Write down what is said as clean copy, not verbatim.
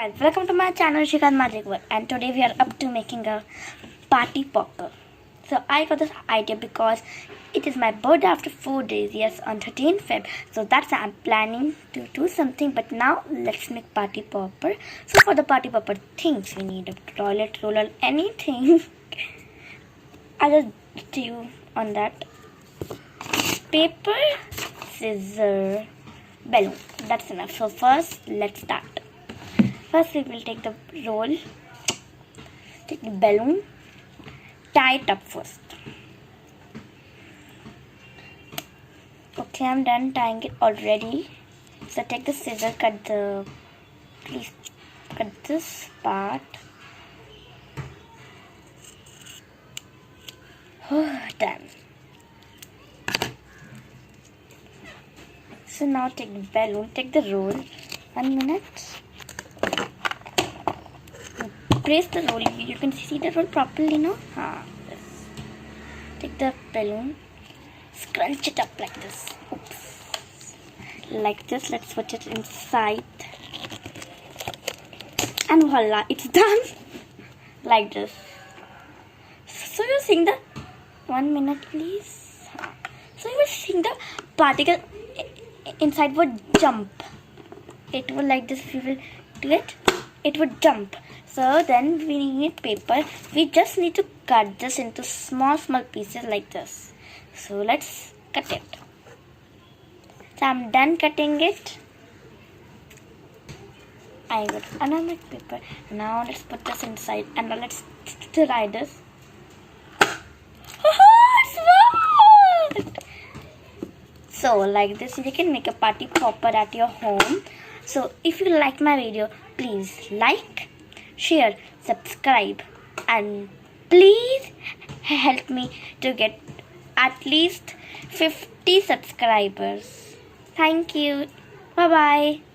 guys, welcome to my channel Shrikant Magic World, and today we are up to making a party popper. So I got this idea because it is my birthday after 4 days, yes, on 13th Feb. So that's why I'm planning to do something, but now let's make party popper. So for the party popper things, we need a toilet roller, anything. I'll just do on that. Paper, scissor, balloon. That's enough. So first, let's start. First, we will take the roll, take the balloon, tie it up first. Okay, I'm done tying it already. So take the scissor, please cut this part. Done. So now take the balloon, take the roll. 1 minute. Place the roll. You can see the roll properly now. This. Take the balloon, scrunch it up like this. Oops. Like this. Let's put it inside. And voila, it's done. Like this. So you're seeing the 1 minute, please. So you were seeing the particle inside would jump. It will like this. If you will do it, it would jump. So then we need paper. We just need to cut this into small pieces like this. So let's cut it. So I'm done cutting it. I got another paper. Now let's put this inside and now let's try this. It's worked! So like this you can make a party popper at your home. So if you like my video, please like, share, subscribe, and please help me to get at least 50 subscribers. Thank you. Bye bye.